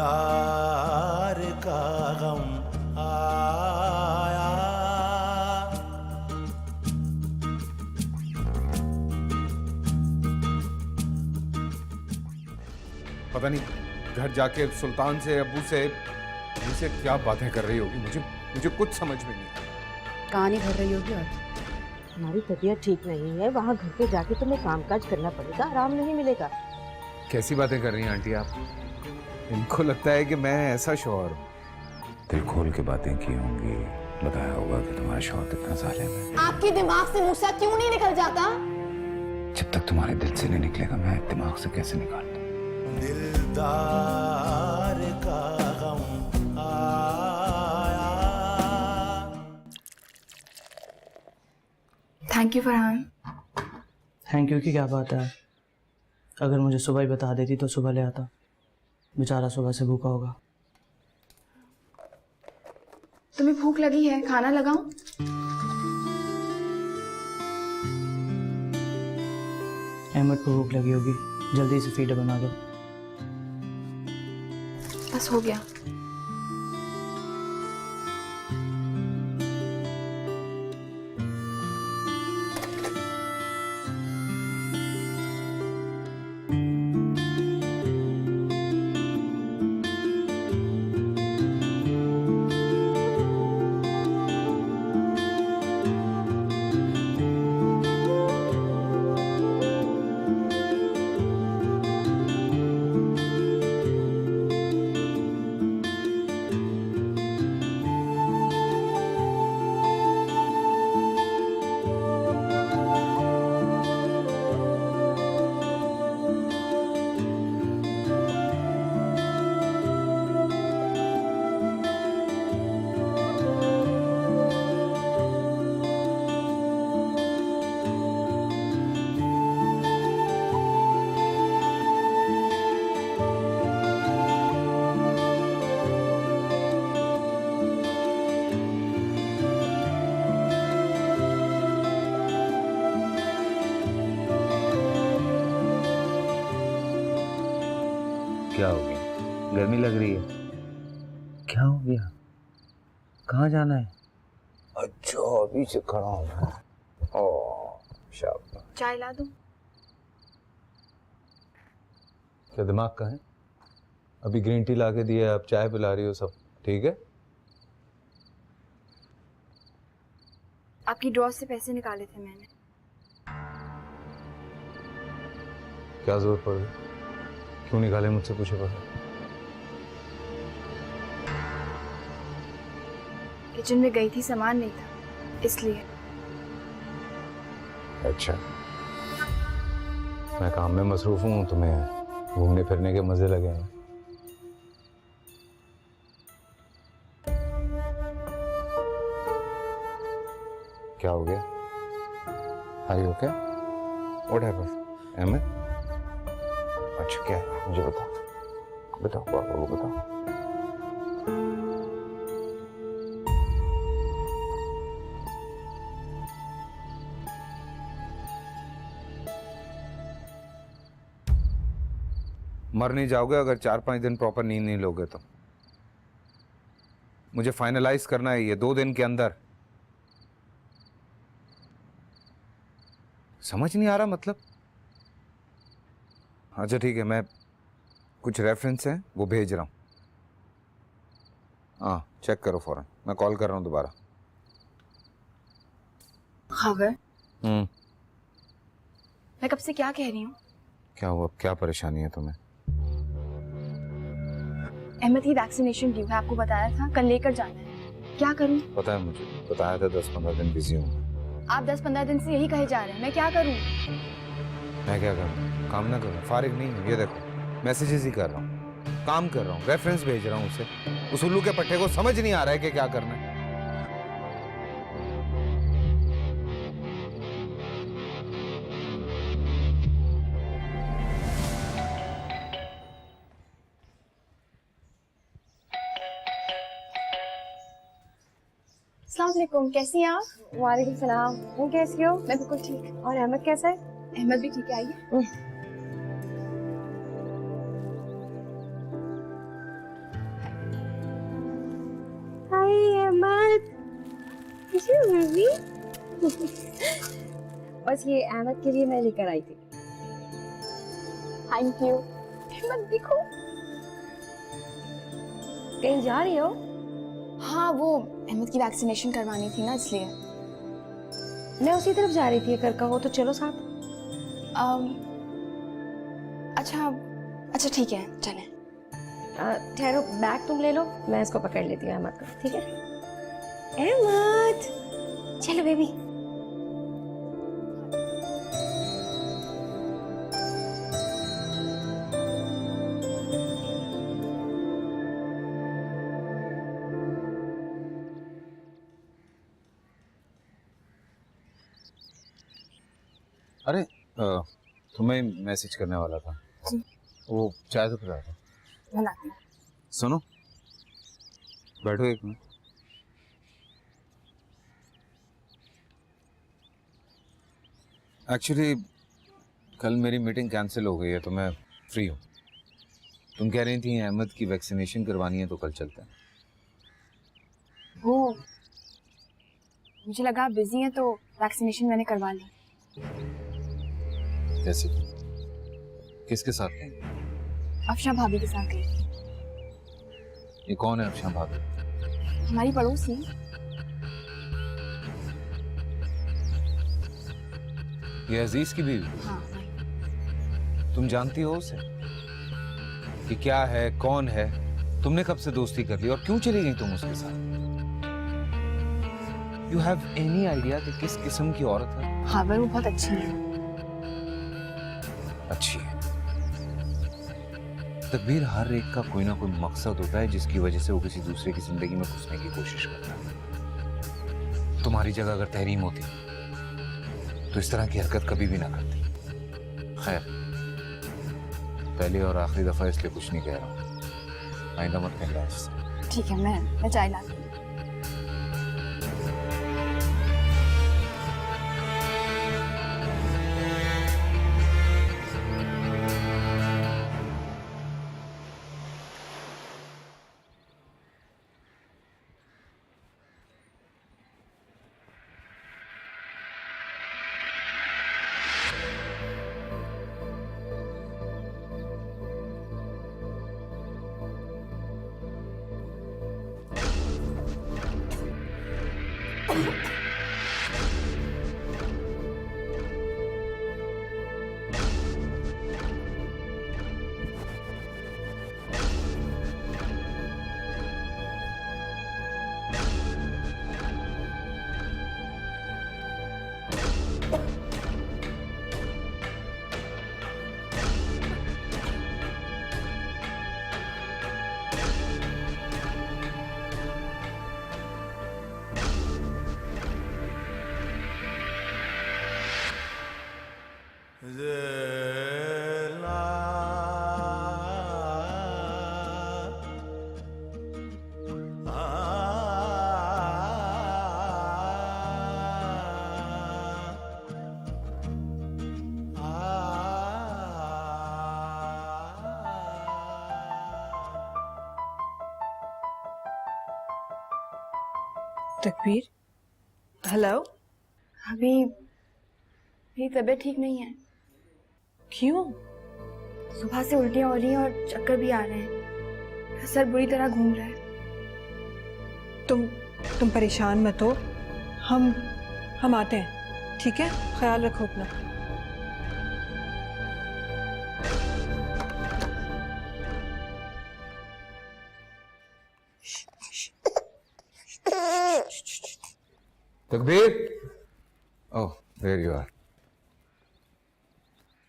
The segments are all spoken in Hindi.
दिलदार का गम आया। पता नहीं घर जाके सुल्तान से अब्बू से मुझसे क्या बातें कर रही होगी, मुझे कुछ समझ में नहीं आता। कहानी भर रही होगी। और हमारी तबीयत ठीक नहीं है, वहाँ घर पे जाके तुम्हें कामकाज करना पड़ेगा, आराम नहीं मिलेगा। कैसी बातें कर रही हैं आंटी आप? इनको लगता है कि मैं ऐसा शौहर हूँ। दिल खोल के बातें की होंगी, बताया होगा कि तुम्हारा शौहर कितना जालिम है। आपके दिमाग से मूसा क्यों नहीं निकल जाता? जब तक तुम्हारे दिल से नहीं निकलेगा मैं दिमाग से कैसे निकालता? दिलदार का गम आया। Thank you Farhan. Thank you की क्या बात है? अगर मुझे सुबह ही बता देती तो सुबह ले आता। बेचारा सुबह से भूखा होगा। तुम्हें भूख लगी है, खाना लगाऊं? अहमद को भूख लगी होगी, जल्दी से फीडर बना दो। बस हो गया। क्या हो गया? गर्मी लग रही है? क्या हो गया? कहाँ जाना है? अच्छा अभी से खड़ा हूँ। ओह शाबाश। चाय ला दूं? क्या दिमाग का है? अभी ग्रीन टी ला के दिया, अब चाय पिला रही हो, सब ठीक है? आपकी ड्रॉर से पैसे निकाले थे मैंने। क्या जरूरत पड़ गई? क्यों निकाले मुझसे पूछे पैसे? किचन में गई थी, सामान नहीं था इसलिए। अच्छा, मैं काम में मसरूफ हूँ, तुम्हें घूमने फिरने के मजे लगे हैं। क्या हो गया? आई हो क्या? What happened? अहमद? अच्छा क्या है? मुझे बताओ, बताओ पापा को बताओ। मर नहीं जाओगे अगर 4-5 दिन प्रॉपर नींद नहीं लोगे तो। मुझे फाइनलाइज करना है ये 2 दिन के अंदर। समझ नहीं आ रहा मतलब? अच्छा ठीक है, मैं कुछ रेफरेंस हैं वो भेज रहा हूँ। हाँ चेक करो फौरन, मैं कॉल कर रहा हूँ दोबारा। खबर? मैं कब से क्या कह रही हूँ? क्या हुआ? क्या परेशानी है तुम्हें? अहमद की वैक्सीनेशन ड्यू है, आपको बताया था, कल लेकर जाना है। क्या करूँ? पता है मुझे, बताया था 10-15 दिन बिजी हूँ। आप 10-15 दिन से यही कहे जा रहे हैं, मैं क्या करूँ? मैं क्या करूँ? काम ना करूँ? फारिग नहीं हूँ, ये देखो मैसेजेस ही कर रहा हूँ, काम कर रहा हूँ, रेफरेंस भेज रहा हूँ उसे। उस उल्लू के पट्टे को समझ नहीं आ रहा है कि क्या करना है। अस्सलाम वालेकुम, कैसी हैं आप? वालेकुम सलाम। तुम कैसी हो? मैं बिल्कुल ठीक। और अहमद कैसा है? अहमद भी ठीक है, आइए। you, baby. बस ये अहमद के लिए मैं लेकर आई थी। Thank you. अहमद देखो। कहीं जा रही हो? हाँ, वो अहमद की वैक्सीनेशन करवानी थी ना, इसलिए। मैं उसी तरफ जा रही थी, अगर कहो तो चलो साथ। अच्छा ठीक है, चलें। ठहरो, बैग तुम ले लो, मैं इसको पकड़ लेती हूँ अहमद को, ठीक है? अहमद, चलो बेबी। अरे तुम्हें मैसेज करने वाला था। वो चाय तो पिला था। बनाती हूँ। सुनो, बैठो एक मिनट। एक्चुअली कल मेरी मीटिंग कैंसिल हो गई है, तो मैं फ्री हूँ। तुम कह रही थी अहमद की वैक्सीनेशन करवानी है, तो कल चलते हैं। वो मुझे लगा आप बिजी हैं, तो वैक्सीनेशन मैंने करवा ली। कैसे? किसके साथ गई? अफशा भाभी के साथ गई। ये कौन है अफशा भाभी? हमारी पड़ोसी। ये अजीज की बीवी? हाँ। तुम जानती हो उसे? कि क्या है, कौन है? तुमने कब से दोस्ती कर ली और क्यों चली गई तुम उसके साथ? यू हैव एनी आइडिया कि किस किस्म की औरत है? हाँ, वो बहुत अच्छी है। अच्छी है। तकदीर, हर एक का कोई ना कोई मकसद होता है जिसकी वजह से वो किसी दूसरे की जिंदगी में घुसने की कोशिश करता है। तुम्हारी जगह अगर तहरीम होती तो इस तरह की हरकत कभी भी ना करती। खैर, पहली और आखिरी दफा इसलिए कुछ नहीं कह रहा हूँ। आइंदा मत कहना इससे। ठीक है, मैं चाय लाती हूँ। तकबीर, हेलो। अभी मेरी तबीयत ठीक नहीं है। क्यों? सुबह से उल्टियाँ हो रही हैं और चक्कर भी आ रहे हैं। सर बुरी तरह घूम रहा है। तुम परेशान मत हो। हम आते हैं, ठीक है? ख्याल रखो अपना। तकबीर, ओह देयर यू आर।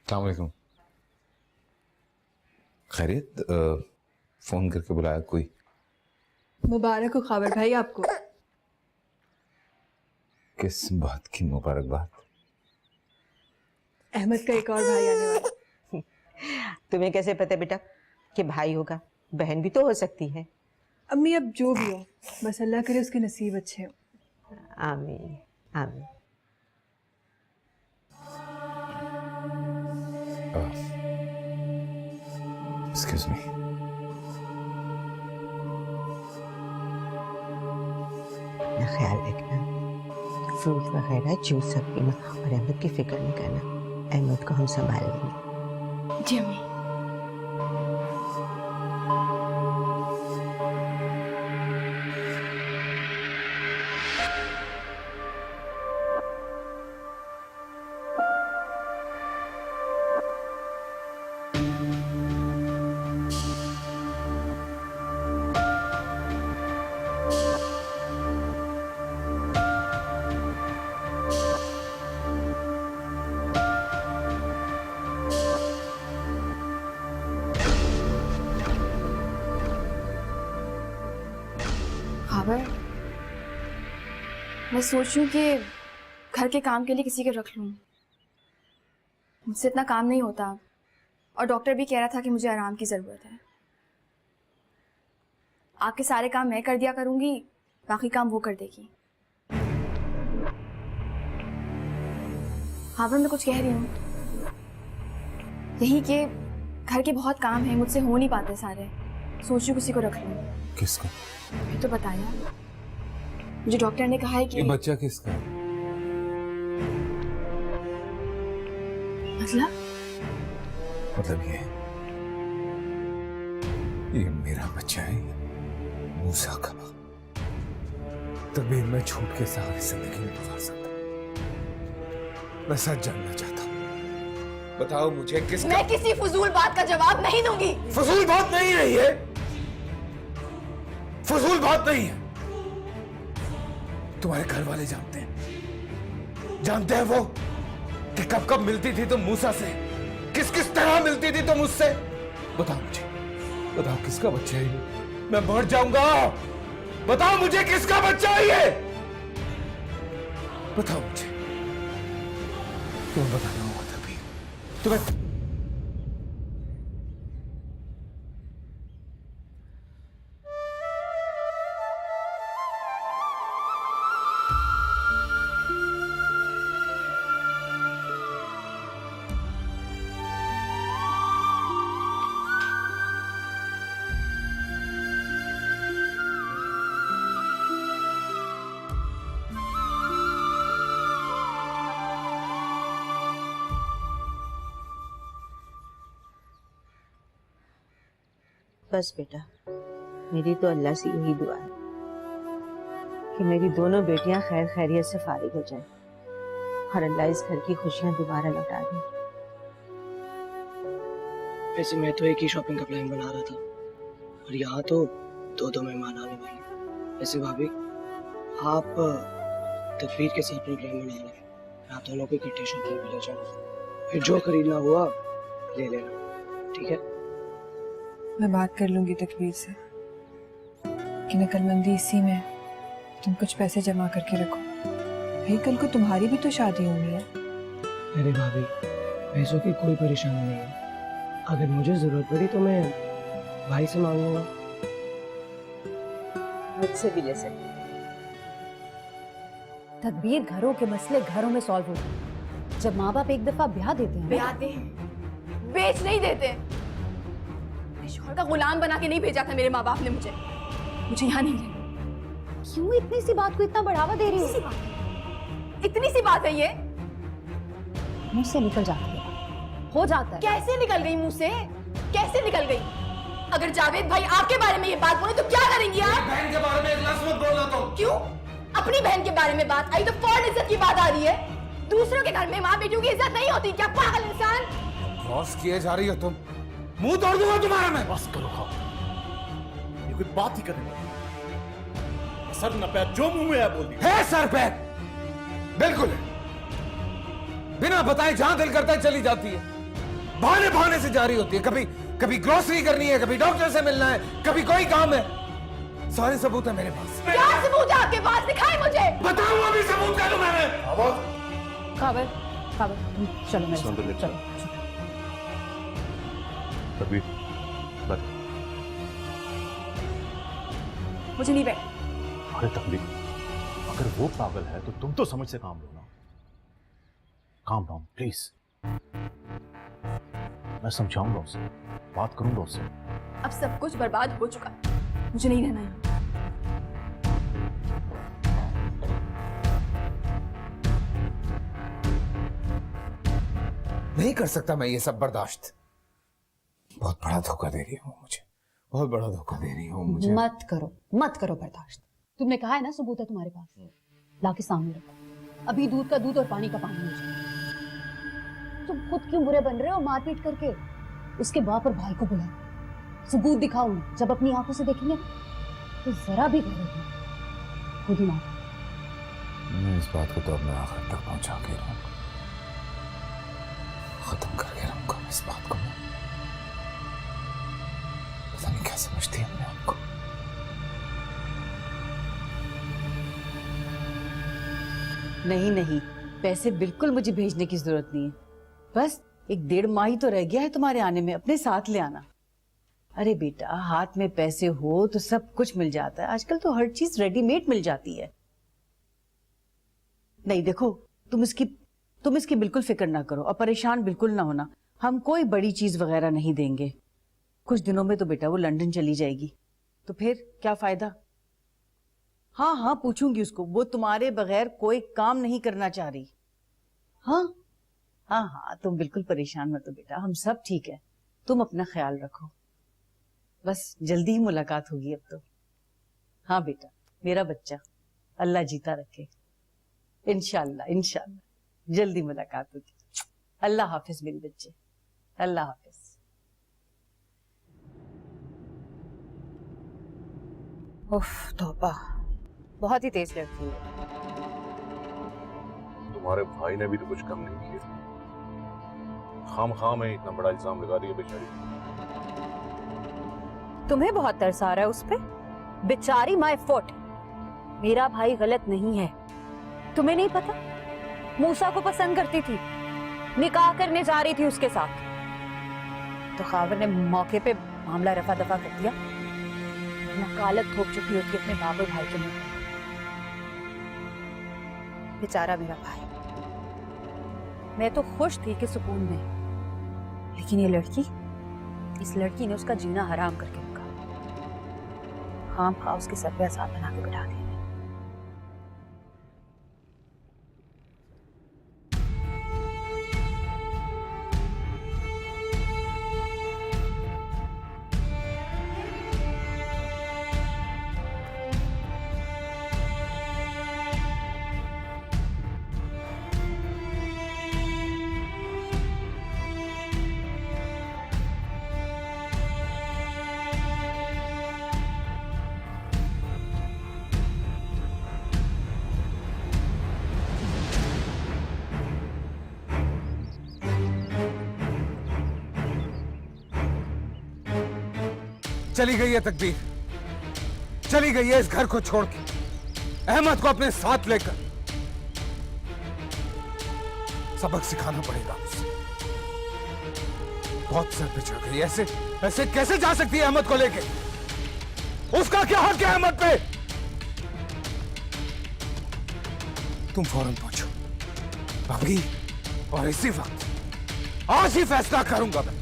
अस्सलाम वालेकुम। खैरियत? फोन करके बुलाया कोई? मुबारक हो खबर भाई आपको। किस बात की मुबारकबाद? अहमद का एक और भाई आने वाला। तुम्हें कैसे पता बेटा कि भाई होगा? बहन भी तो हो सकती है। अम्मी, अब जो भी हो, बस अल्लाह करे उसके नसीब अच्छे हो। आमीन आमीन। Excuse me. ख्याल रखना। फ्रूट वगैरह जूस सब पीना और अहमद की फिक्र नहीं करना, अहमद को हम संभाल लेंगे। जी अम्मी। खबर मैं सोच रही हूँ कि घर के काम के लिए किसी को रख लूँ, मुझसे इतना काम नहीं होता और डॉक्टर भी कह रहा था कि मुझे आराम की ज़रूरत है। आपके सारे काम मैं कर दिया करूँगी, बाकी काम वो कर देगी। हाँ मैं कुछ कह रही हूँ यही कि घर के बहुत काम हैं, मुझसे हो नहीं पाते सारे, सोच रही किसी को रख लूँ। किसको? मैं तो बताया, मुझे डॉक्टर ने कहा है कि ये बच्चा किसका है? मतलब ये मेरा बच्चा है, मूसा का। तभी मैं छूट के सहारे जिंदगी में गुजार सकता। मैं सच जानना चाहता हूँ, बताओ मुझे किसका? मैं किसी फजूल बात का जवाब नहीं दूंगी। फजूल बात नहीं है ये, फजूल बात नहीं है। तुम्हारे घर वाले जानते हैं वो कि कब कब मिलती थी तुम मूसा से, किस किस तरह मिलती थी तुम मुझसे। बताओ मुझे, बताओ किसका बच्चा है ये? मैं मर जाऊंगा। बताओ मुझे किसका बच्चा है ये? बताओ मुझे। तुम्हें बताना होगा तभी। तुम्हें बस बेटा, मेरी तो अल्लाह से यही दुआ है कि मेरी दोनों बेटियां खैर खैरियत से फारिग हो जाएं और अल्लाह इस घर की खुशियां दोबारा लौटा दें। वैसे मैं तो एक ही शॉपिंग का प्लान बना रहा था और यहाँ तो दो मेहमान आने वाले हैं। वैसे भाभी आप तकबीर के साथ प्रोग्राम बना रहे हैं, आप दोनों को इकट्ठे शॉपिंग पे ले जाओ, फिर जो खरीदना हुआ ले लेना, ठीक है? मैं बात कर लूंगी तकबीर से कि नकलमंदी इसी में तुम कुछ पैसे जमा करके रखो। भाई कल को तुम्हारी भी तो शादी होनी है। अरे भाभी पैसों की कोई परेशानी नहीं है, अगर मुझे जरूरत पड़ी तो मैं भाई से मांग लूंगा। मुझसे भी ले सकते। तकबीर, घरों के मसले घरों में सॉल्व होते हैं जब माँ बाप एक दफा ब्याह देते हैं। ब्याहते हैं, बेच नहीं देते। शोहर का गुलाम बना के नहीं भेजा था मेरे माँ बाप ने मुझे यहाँ नहीं रहना। क्यों इतनी सी बात को इतना बढ़ावा दे रही हो? इतनी सी बात है ये? मुंह से निकल जाती है, हो जाता है। कैसे निकल गई मुंह से? कैसे निकल गई? अगर जावेद भाई आपके बारे में ये बात बोले तो क्या करेंगी आप? बहन के बारे में एक लफ्ज़ मत बोलना तो। क्यों? अपनी बहन के बारे में बात आई तो फौरन इज्जत की बात आ रही है। दूसरों के घर में माँ बेटियों की इज्जत नहीं होती क्या, पागल इंसान? क्रॉस किए जा रही हो तुम, मुंह तोड़ दूंगा तुम्हारा मैं। बस करो खाओ, ये कोई बात ही करने वाली। सर न पैर जो मुंह में है बोल दिया। है सर पैर, बिल्कुल है। बिना बताए जहां दिल करता है चली जाती है, बहाने बहाने से जारी होती है। कभी ग्रोसरी करनी है, कभी डॉक्टर से मिलना है, कभी कोई काम है। सारे सबूत है मेरे पास। क्या सबूत है आपके पास? दिखाए मुझे। बताओ अभी सबूत क्या दूं मैंने? काबर, काबर, चलो मेरे साथ, चलो। तकबीर, बस। मुझे नहीं बैठ। अरे तकबीर, अगर वो पागल है तो तुम तो समझ से काम लो ना। Calm down please. मैं समझाऊंगा उसे, बात करूंगा उससे। अब सब कुछ बर्बाद हो चुका, मुझे नहीं रहना यहाँ। नहीं कर सकता मैं ये सब बर्दाश्त। बहुत बड़ा धोखा दे रही हो मुझे, बहुत बड़ा धोखा दे रही हो मुझे। मत करो बर्दाश्त। तुमने कहा है ना, सबूत है तुम्हारे पास, लाके सामने रखो। अभी दूध का दूध और पानी का पानी हो जाए। तुम खुद क्यों बुरे बन रहे हो मारपीट करके? उसके बाप और भाई को बुलाओ, सबूत दिखाओ। जब अपनी आंखों से देखेंगे तो जरा भी गौरव नहीं, खुद ही मार। मैं इस बात को तो अब मैं आखिर तक पहुंचा के रहूंगा, खत्म करके रहूंगा इस बात को। मैं पता नहीं क्या समझती है अपने आप को। नहीं, पैसे बिल्कुल मुझे भेजने की जरूरत नहीं है। बस 1-1.5 माह ही तो रह गया है तुम्हारे आने में, अपने साथ ले आना। अरे बेटा, हाथ में पैसे हो तो सब कुछ मिल जाता है। आजकल तो हर चीज रेडीमेड मिल जाती है। नहीं देखो, तुम इसकी बिल्कुल फिक्र ना करो और परेशान बिल्कुल ना होना। हम कोई बड़ी चीज वगैरह नहीं देंगे। कुछ दिनों में तो बेटा वो लंदन चली जाएगी, तो फिर क्या फायदा। हाँ, पूछूंगी उसको। वो तुम्हारे बगैर कोई काम नहीं करना चाह रही। हाँ, तुम बिल्कुल परेशान मत हो बेटा, हम सब ठीक है। तुम अपना ख्याल रखो। बस जल्दी ही मुलाकात होगी अब तो। हाँ बेटा, मेरा बच्चा, अल्लाह जीता रखे। इंशाल्लाह जल्दी मुलाकात होगी। अल्लाह हाफिज मेरे बच्चे, अल्लाह हाफिज। उफ तौबा, बहुत ही तेज लड़की है। तुम्हारे भाई ने भी तो कुछ कम नहीं किया। खाम में इतना बड़ा इल्जाम लगा दिया बेचारी। तुम्हें बहुत तरस आ रहा है उस पे? बेचारी माय फुट। मेरा भाई गलत नहीं है, तुम्हें नहीं पता? मूसा को पसंद करती थी, निकाह करने जा रही थी उसके साथ, तो खावर ने मौके पे मामला रफा दफा कर दिया। नकालत ठोक चुकी होती अपने बाप और भाई के मुंह। बेचारा मेरा भाई। मैं तो खुश थी कि सुकून में, लेकिन ये लड़की, इस लड़की ने उसका जीना हराम करके रखा। खाम खा उसके सर पे आसाद बना के बिठा दिया। चली गई है तकदीर, चली गई है इस घर को छोड़ के, अहमद को अपने साथ लेकर। सबक सिखाना पड़ेगा उसे। बहुत सर पे चढ़ गई। ऐसे कैसे जा सकती है अहमद को लेके? उसका क्या हक है अहमद पे? तुम फौरन पहुंचो भाभी, और इसी वक्त आज ही फैसला करूंगा मैं।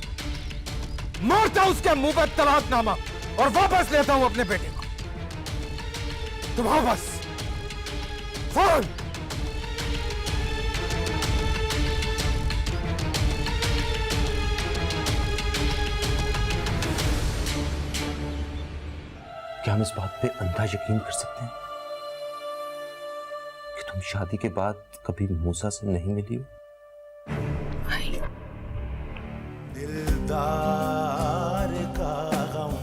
मारता हूं उसके मुंह पर तलाकनामा और वापस लेता हूं अपने बेटे को। तुम आओ बस फौरन। क्या हम इस बात पे अंधा यकीन कर सकते हैं कि तुम शादी के बाद कभी मूसा से नहीं मिली हो? दिलदार का गम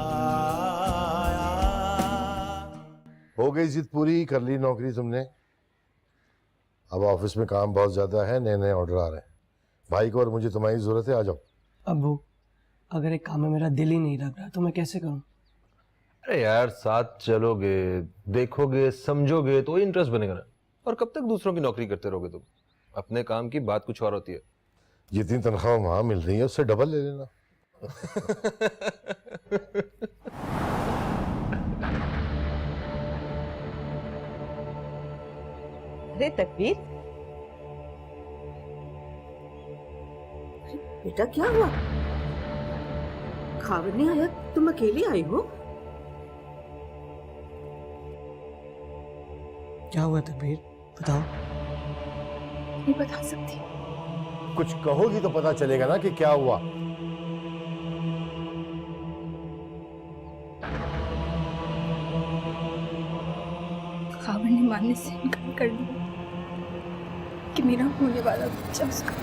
आया। हो गई जिद पूरी, कर ली नौकरी तुमने। अब ऑफिस में काम बहुत ज्यादा है, नए नए ऑर्डर आ रहे हैं। भाई को और मुझे तुम्हारी जरूरत है, आ जाओ। अबू, अगर एक काम में मेरा दिल ही नहीं लग रहा तो मैं कैसे करूं? अरे यार, साथ चलोगे, देखोगे, समझोगे तो इंटरेस्ट बनेगा ना। और कब तक दूसरों की नौकरी करते रहोगे तुम? अपने काम की बात कुछ और होती है। जितनी तनख्वाह वहां मिल रही है उससे डबल ले लेना। अरे तकबीर, बेटा क्या हुआ? खावर नहीं आया, तुम अकेली आई हो? क्या हुआ तकबीर, बताओ। नहीं बता सकती, कुछ कहोगी तो पता चलेगा ना कि क्या हुआ। खावर ने मानने से इनकार कर दिया कि मेरा होने वाला बच्चा उसका।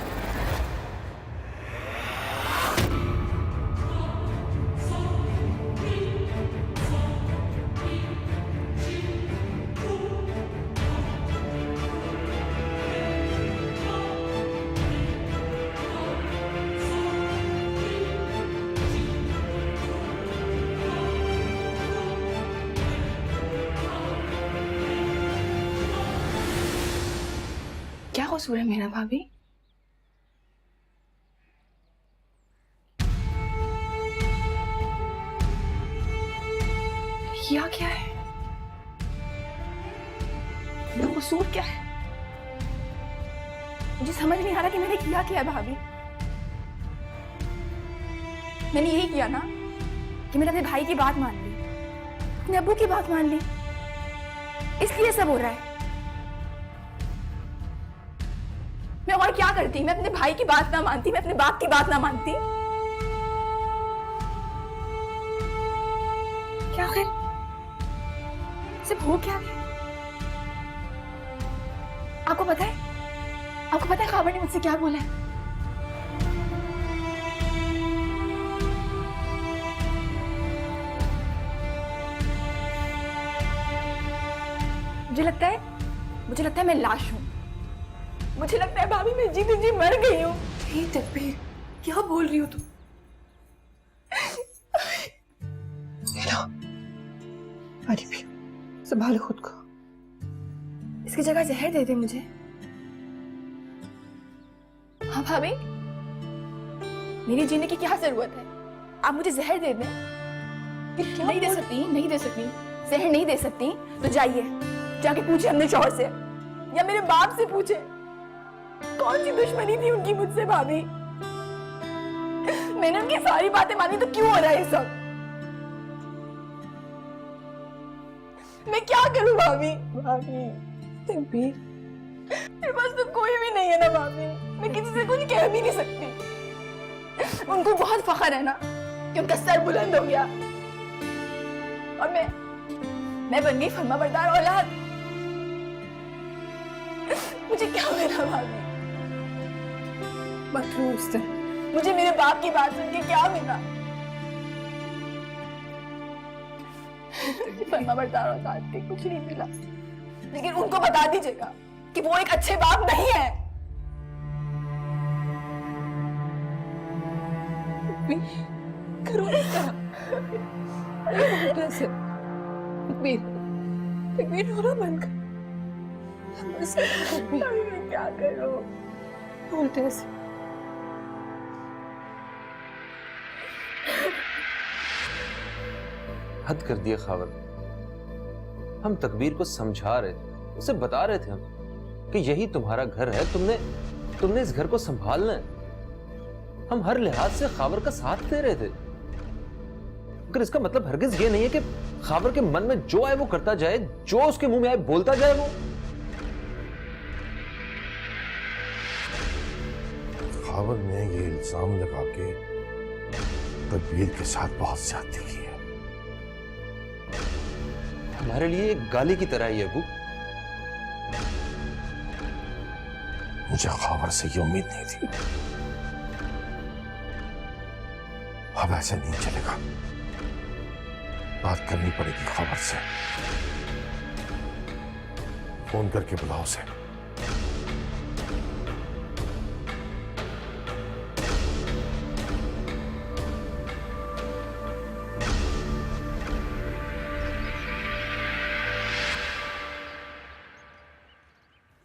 क्या कसूर है मेरा भाभी? किया क्या है? मेरा कसूर क्या है? मुझे समझ नहीं आ रहा कि मैंने किया क्या है भाभी। मैंने यही किया ना कि मैंने अपने भाई की बात मान ली, अपने अब्बू की बात मान ली, इसलिए सब हो रहा है। मैं और क्या करती? मैं अपने भाई की बात ना मानती, मैं अपने बाप की बात ना मानती। क्या खैर सिर्फ हो क्या है? आपको पता है? आपको पता है खावर ने मुझसे क्या बोला है? मुझे लगता है मैं लाश हूं। मुझे लगता है भाभी मैं जीती जी मर गई हूँ। हे तकबीर, क्या बोल रही हो तुम? पानी पियो, संभालो खुद को। इसकी जगह जहर दे दे मुझे। हाँ भाभी, मेरी जीने की क्या जरूरत है? आप मुझे जहर दे दें। नहीं दे सकती, नहीं दे सकती, जहर नहीं दे सकती तो जाइए, जाके पूछे अपने शौहर से या मेरे बाप से पूछे कौन सी दुश्मनी थी उनकी मुझसे। भाभी, मैंने उनकी सारी बातें मानी तो क्यों हो रहा है ये सब? मैं क्या करूं भाभी? भाभी तकबीर, मेरे पास तो कोई भी नहीं है ना भाभी। मैं किसी से कुछ कह भी नहीं सकती। उनको बहुत फख्र है ना कि उनका सर बुलंद हो गया और मैं बन गई फर्माबरदार औलाद। मुझे क्या मिला भाभी? मुझे मेरे बाप की बात सुन के क्या मिला? फर्माबरदार औलाद के कुछ नहीं मिला, लेकिन उनको बता दीजिएगा कि वो एक अच्छे बाप नहीं है। करो तकबीर रोना बंद कर। मैं क्या करूं? बोलते ऐसे। हद कर दिया खावर। हम तकबीर को समझा रहे थे, उसे बता रहे थे हम कि यही तुम्हारा घर है, तुमने इस घर को संभालना है। हम हर लिहाज से खावर का साथ दे रहे थे, मगर इसका मतलब हरगिज ये नहीं है कि खावर के मन में जो आए वो करता जाए, जो उसके मुंह में आए बोलता जाए। वो खावर ने ये इल्जाम लगा के तकबीर के साथ बहुत ज्यादती की है। हमारे लिए एक गाली की तरह ही है अबू। मुझे खावर से ये उम्मीद नहीं थी। अब ऐसे नहीं चलेगा, बात करनी पड़ेगी खावर से। फोन करके बुलाओ उसे।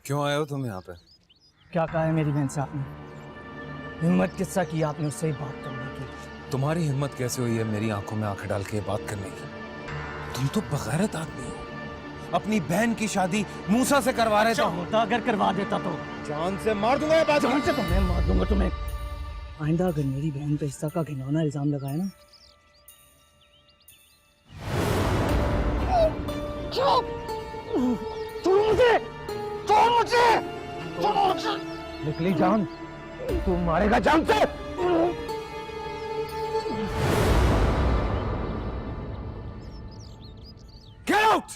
क्यों आए हो तुम यहाँ पे? क्या कहा है मेरी बहन से आपने? हिम्मत किस्सा की आपने उससे बात करने की? तुम्हारी हिम्मत कैसे हुई है मेरी आंखों में आंखें डाल के बात करने की? तुम तो बगैरत आदमी हो। अपनी बहन की शादी मूसा से करवा रहे थे। होता अगर करवा देता तो जान से मार दूंगा। जान से तो मैं मार दूंगा तुम्हें। आइंदा अगर मेरी बहन पे हिस्सा का घिनौना इल्जाम लगाए ना, छोड़ो मुझे, छोड़ो मुझे, छोड़ो मुझे। निकली जान, तू मारेगा जान से। Get out!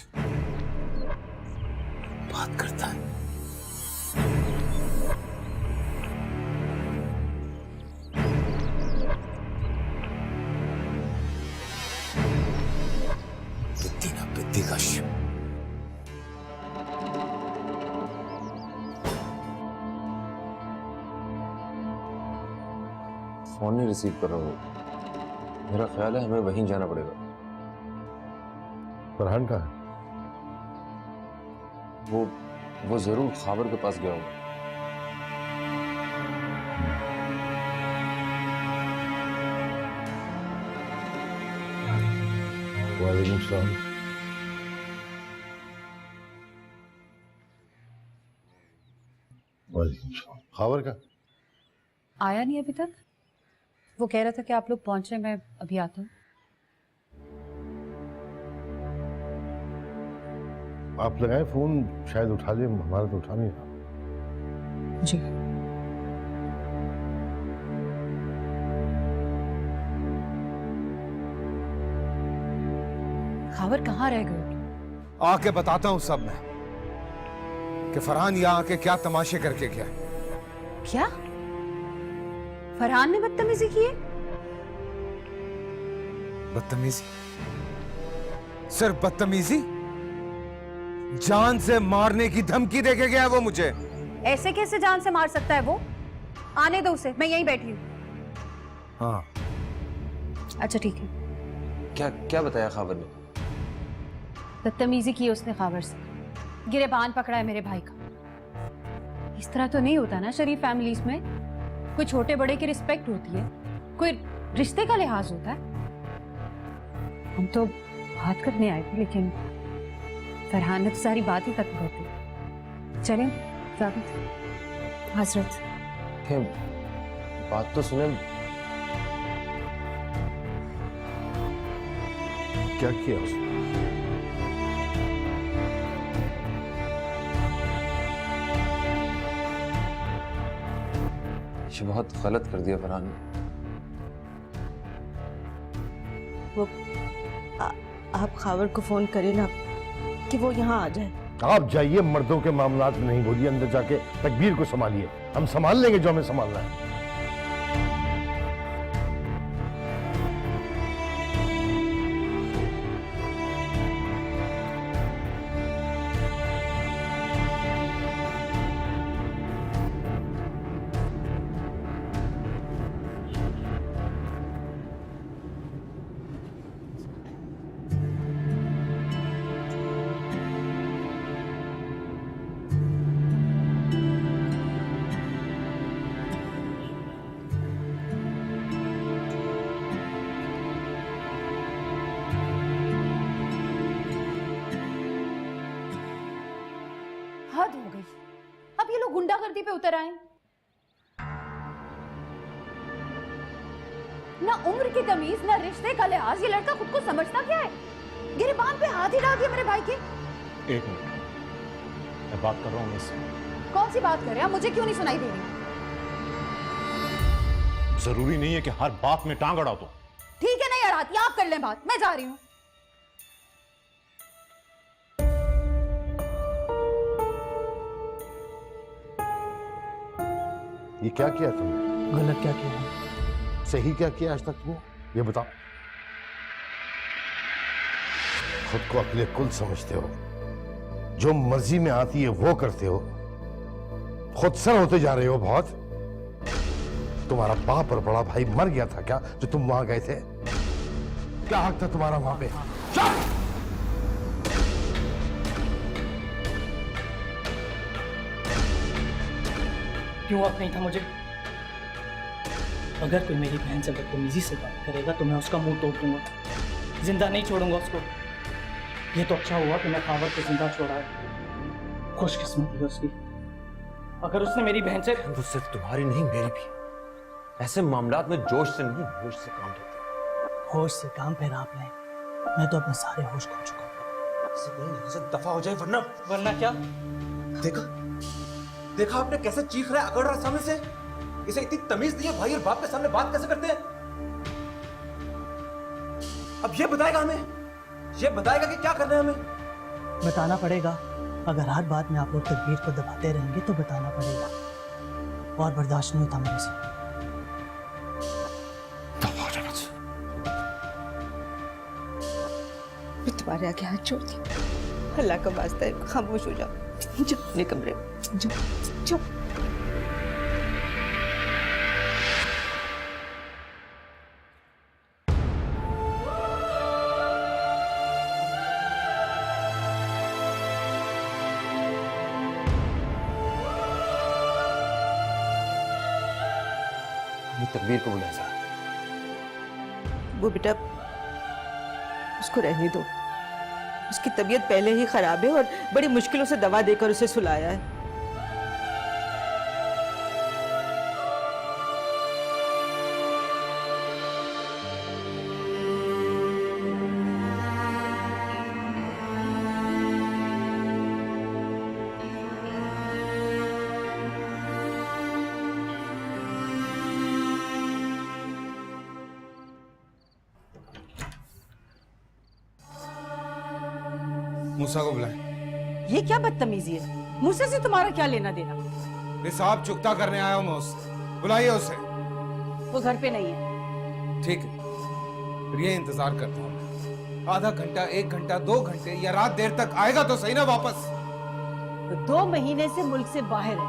बात करता है। पित्ती ना पित्ती का फोन नहीं रिसीव कर रहा हूँ। मेरा ख्याल है हमें वहीं जाना पड़ेगा। फरहान कहाँ है? वो जरूर खाबर के पास गया होगा। वालेकुम सलाम। वालेकुम सलाम। खाबर का आया नहीं अभी तक। वो कह रहा था कि आप लोग पहुंचे, मैं अभी आता हूँ। आप लगाए फोन, शायद उठा ले, हमारा तो उठा नहीं रहा। जी खाबर कहाँ रह गए? आके बताता हूँ सब मैं कि फरहान यहाँ आके क्या तमाशे करके गया। क्या फरहान ने बदतमीजी की है? बदतमीजी? सिर्फ बदतमीजी? जान से मारने की धमकी देके गया वो मुझे। ऐसे कैसे जान से मार सकता है वो? आने दो उसे, मैं यहीं बैठी हूँ। हाँ अच्छा ठीक है। क्या क्या बताया खाबर ने? बदतमीजी की उसने खाबर से, गिरेबान पकड़ा है मेरे भाई का। इस तरह तो नहीं होता ना शरीफ फैमिलीज में। कोई छोटे बड़े की रिस्पेक्ट होती है, कोई रिश्ते का लिहाज होता है। हम तो बात करने आए थे, लेकिन फरहान ने तो सारी बात ही खत्म कर दी। चलें जावेद। हजरत बात तो सुने। क्या किया उसने? ये बहुत गलत कर दिया फरहान ने। वो आप खावर को फोन करें ना कि वो यहाँ आ जाए। आप जाइए, मर्दों के मामलात में नहीं बोलिए, अंदर जाके तकबीर को संभालिए। हम संभाल लेंगे जो हमें संभालना है। हद हो गई। अब ये लोग गुंडागर्दी पे उतर आए। ना उम्र की तमीज, ना रिश्ते का लिहाज। ये लड़का खुद को समझता क्या है? गिरबान पे हाथ ही डाल दिया मेरे भाई के। एक मिनट, मैं बात कर रहा हूँ इससे। कौन सी बात कर रहे हैं? मुझे क्यों नहीं सुनाई दे रही? जरूरी नहीं है कि हर बात में टांग अड़ा दो। ठीक है, नहीं अड़ाती, आप कर लें बात, मैं जा रही हूँ। ये क्या किया तुमने? गलत क्या किया? सही क्या किया आज तक तुमने? ये बताओ। खुद को अकले कुल समझते हो, जो मर्जी में आती है वो करते हो, खुद सर होते जा रहे हो बहुत। तुम्हारा बाप और बड़ा भाई मर गया था क्या जो तुम वहां गए थे? क्या हक था तुम्हारा वहां पे? चुप! क्यों हक नहीं था मुझे? अगर कोई मेरी बहन से बदतमीजी से बात करेगा तो मैं उसका मुंह तोड़ दूंगा, जिंदा नहीं छोड़ूंगा उसको। ये तो अच्छा हुआ कि मैं खावर को जिंदा छोड़ा है। खुशकिस्मती है उसकी। अगर उसने मेरी बहन से वो सिर्फ तुम्हारी नहीं, मेरी भी। ऐसे मामलात में जोश से नहीं, होश से काम लेते हैं। होश से काम फिर आपने। मैं तो अपने सारे होश खो चुका हूँ। दफा हो जाए वरना क्या? देखा आपने कैसे चीख रहा है, अकड़ रहा सामने से। इसे इतनी तमीज नहीं है, भाई और बाप के सामने बात कैसे करते हैं? अब ये बताएगा हमें, ये बताएगा कि क्या करना है हमें। बताना पड़ेगा। अगर हर बात में आप लोग तकबीर को दबाते रहेंगे तो बताना पड़ेगा, और बर्दाश्त नहीं होता मेरे से। मैं तुम्हारे आगे हाथ छोड़ती हूँ, अल्लाह का वास्ता है, खामोश हो जाओ, जाओ अपने कमरे में, जाओ जाओ। तकबीर को बुलाया जा। वो बेटा उसको रहने दो, उसकी तबीयत पहले ही खराब है और बड़ी मुश्किलों से दवा देकर उसे सुलाया है। मूसा को बुलाए। ये क्या बदतमीजी है? मूसा से तुम्हारा क्या लेना देना? हिसाब चुकता करने आया हूं मैं उससे, बुलाइए उसे। वो घर पे नहीं है। ठीक है, फिर ये इंतजार करता हूँ। आधा घंटा, 1 घंटा, 2 घंटे या रात देर तक आएगा तो सही ना वापस। तो 2 महीने से मुल्क से बाहर है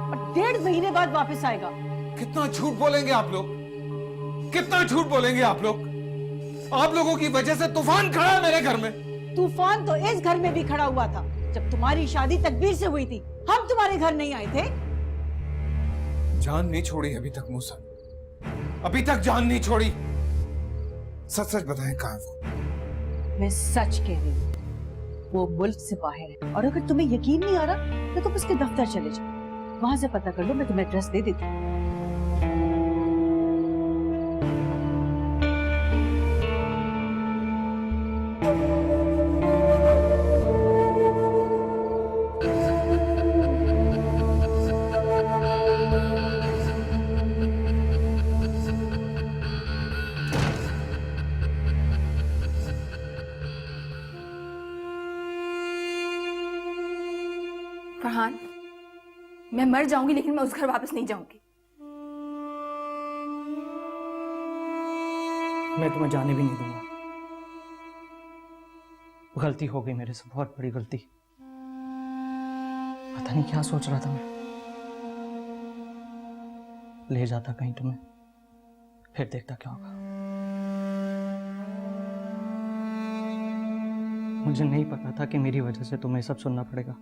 और 1.5 महीने बाद वापस आएगा। कितना झूठ बोलेंगे आप लोग, कितना झूठ बोलेंगे आप लोग। आप लोगों की वजह से तूफान खड़ा है मेरे घर में। तूफान तो इस घर में भी खड़ा हुआ था जब तुम्हारी शादी तकबीर से हुई थी। हम तुम्हारे घर नहीं आए थे। जान नहीं छोड़ी अभी तक मूसा, अभी तक जान नहीं छोड़ी। सच सच बताएं कहाँ है वो? मैं सच कह रही हूँ, वो मुल्क से बाहर है। और अगर तुम्हें यकीन नहीं आ रहा तो तुम उसके दफ्तर चले जाओ, वहां से पता कर लो। मैं तुम्हें एड्रेस दे देती हूँ। फरहान, मैं मर जाऊंगी लेकिन मैं उस घर वापस नहीं जाऊंगी। मैं तुम्हें जाने भी नहीं दूंगा। गलती हो गई मेरे से, बहुत बड़ी गलती। पता नहीं क्या सोच रहा था मैं। ले जाता कहीं तुम्हें, फिर देखता क्या होगा। मुझे नहीं पता था कि मेरी वजह से तुम्हें सब सुनना पड़ेगा,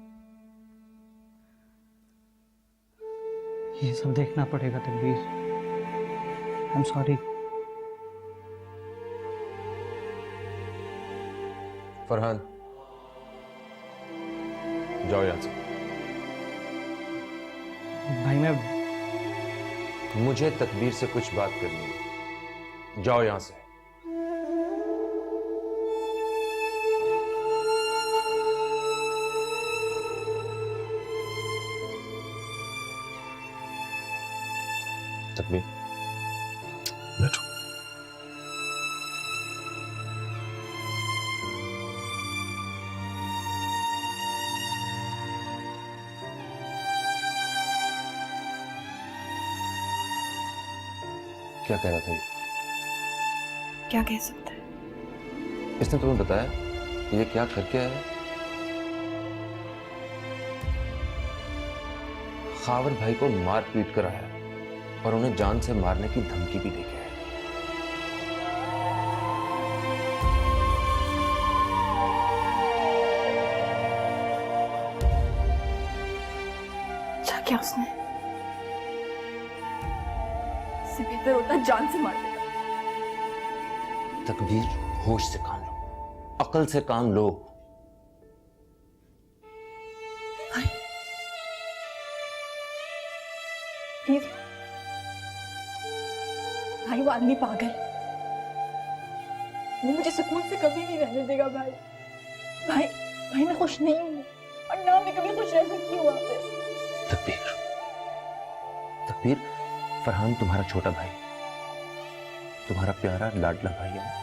ये सब देखना पड़ेगा। तकबीर, आई एम सॉरी। फरहान, जाओ यहां से। भाई मैं, मुझे तकबीर से कुछ बात करनी है, जाओ यहां से। तकबीर, बैठो। क्या कह रहा था ये? क्या कह सकता है? इसने तुम्हें बताया कि ये क्या करके आया है? खावर भाई को मार पीट कर आया और उन्हें जान से मारने की धमकी भी देके आया। क्या किया उसने? इससे बेहतर होता जान से मार देगा। तकबीर, होश से काम लो, अकल से काम लो। प्लीज भाई, वो आदमी पागल, वो मुझे सुकून से कभी नहीं रहने देगा। भाई भाई भाई, मैं खुश नहीं हूँ और ना मैं कभी खुश रह सकती हूँ वहां पे। तकबीर, तकबीर, फरहान तुम्हारा छोटा भाई, तुम्हारा प्यारा लाडला भाई है।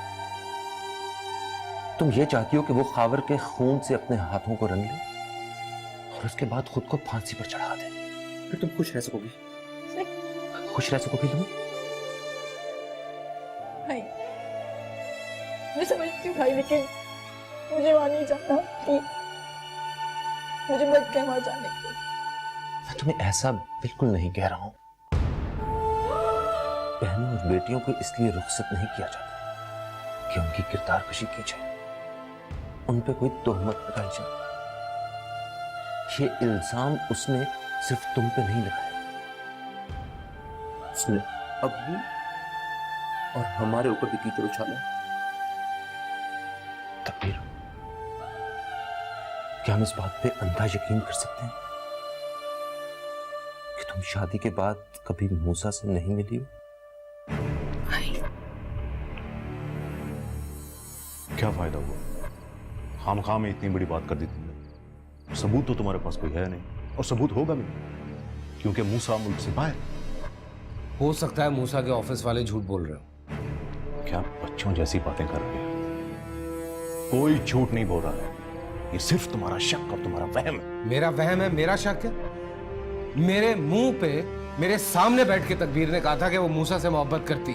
तुम ये चाहती हो कि वो खावर के खून से अपने हाथों को रंग ले और उसके बाद खुद को फांसी पर चढ़ा दे, फिर तुम खुश रह सकोगी? खुश रह सकोगी तुम? भाई मैं समझती हूँ भाई, लेकिन मुझे वहां नहीं जाना। प्लीज मुझे मत कह वहां जाने के लिए। मैं तुम्हें ऐसा बिल्कुल नहीं कह रहा हूं। बहनों और बेटियों को इसलिए रुखसत नहीं किया जाता कि उनकी किरदार कशी की जाए, उन पे कोई तोहमत लगाई जाए। ये इल्जाम उसने सिर्फ तुम पे नहीं लगाया, उसने अब्बू और हमारे ऊपर भी कीचड़ उछाला। तकबीर, क्या हम इस बात पे अंधा यकीन कर सकते हैं कि तुम शादी के बाद कभी मूसा से नहीं मिली हो? क्या फायदा हुआ? खामखा में इतनी बड़ी बात कर दी तुमने। सबूत तो तुम्हारे पास कोई है नहीं, और सबूत होगा भी नहीं, क्योंकि मूसा मुल्क से बाहर। हो सकता है मूसा के ऑफिस वाले झूठ बोल रहे हो। क्या बच्चों जैसी बातें कर रहे हैं? कोई झूठ नहीं बोल रहा है, ये सिर्फ तुम्हारा शक और तुम्हारा वहम है। मेरा वहम है, मेरा शक है? मेरे मुंह पे मेरे सामने बैठ के तकबीर ने कहा था कि वो मूसा से मोहब्बत करती।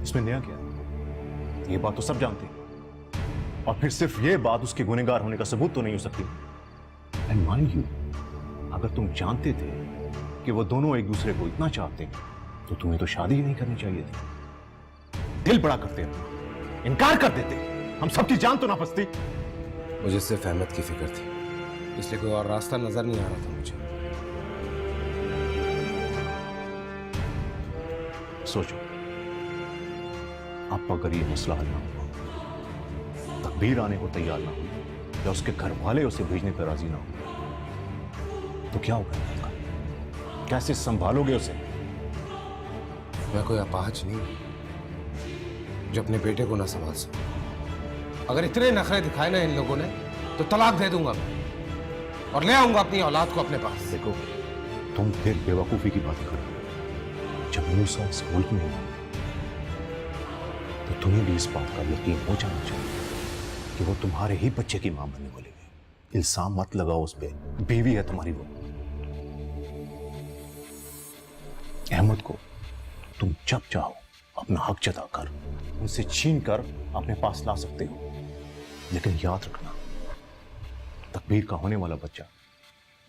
इसमें नया क्या? ये बात तो सब जानते हैं, और फिर सिर्फ ये बात उसके गुनहगार होने का सबूत तो नहीं हो सकती। एंड माइंड यू, अगर तुम जानते थे कि वो दोनों एक दूसरे को इतना चाहते हैं, तो तुम्हें तो शादी ही नहीं करनी चाहिए थी। दिल बड़ा करते हैं, इनकार कर देते, हम सबकी जान तो ना फंसती। मुझे सिर्फ अहमद की फिक्र थी, इसलिए कोई और रास्ता नजर नहीं आ रहा था मुझे। सोचो, अब अगर ये मसला हल ना हुआ, तकबीर आने को तैयार ना हुई, या उसके घर वाले उसे भेजने पर राजी ना हो, तो क्या होगा? कैसे संभालोगे उसे? मैं कोई अपाहज नहीं हूं जो अपने बेटे को ना संभाल सके। अगर इतने नखरे दिखाए ना इन लोगों ने, तो तलाक दे दूंगा मैं और ले आऊंगा अपनी औलाद को अपने पास। देखो, तुम फिर बेवकूफी की बात कर रहे हो। जब मूसा इस मुल्क में हो, तो तुम्हें भी इस बात का यकीन हो जाना चाहिए कि वो तुम्हारे ही बच्चे की मां बनने वाली है। इल्जाम मत लगाओ उस पे, बीवी है तुम्हारी वो। अहमद को तुम जब चाहो अपना हक जताकर उनसे छीन कर अपने पास ला सकते हो, लेकिन याद रखना, तकबीर का होने वाला बच्चा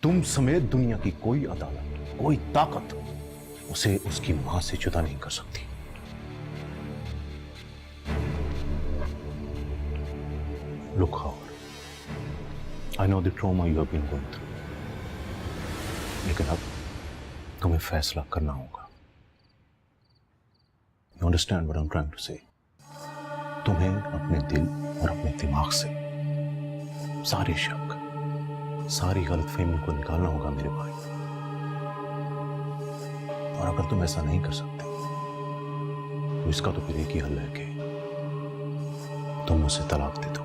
तुम समेत दुनिया की कोई अदालत, कोई ताकत उसे उसकी मां से जुदा नहीं कर सकती। Look, Howard, I know the trauma you have been going through, लेकिन अब तुम्हें फैसला करना होगा। You understand what I'm trying to say? तुम्हें अपने दिल और अपने दिमाग से सारे शक, सारी गलतफहमी को निकालना होगा मेरे भाई। और अगर तुम ऐसा नहीं कर सकते, तो इसका तो फिर एक ही हल है कि तुम उसे तलाक दे दो।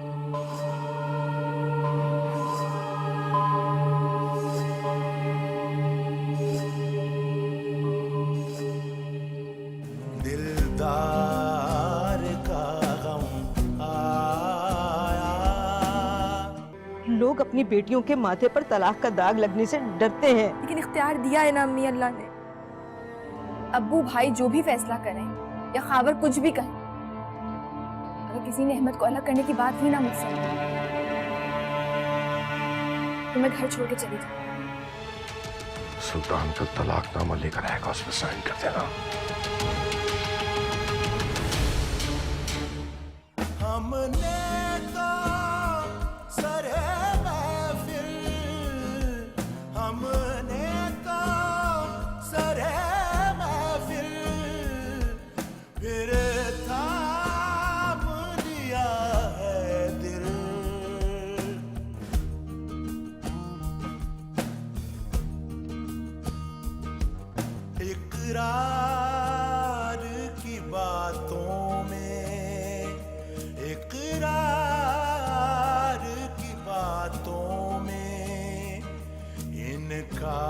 दिलदार का गम आया। लोग अपनी बेटियों के माथे पर तलाक का दाग लगने से डरते हैं। लेकिन इख्तियार दिया है ना अम्मी अल्लाह ने। अब्बू भाई जो भी फैसला करें या खावर कुछ भी कहें, अगर किसी ने अहमद को अलग करने की बात ही ना मुझसे, तो मैं घर छोड़ के चली जाऊँ। सुल्तान का तलाकनामा लेकर आएगा, उसमें साइन कर देना। हमने तो सरे महफिल, हमने तो सरे महफिल, फिर थाम लिया है दिल। इकरार की बातों में, इकरार की बातों में इनका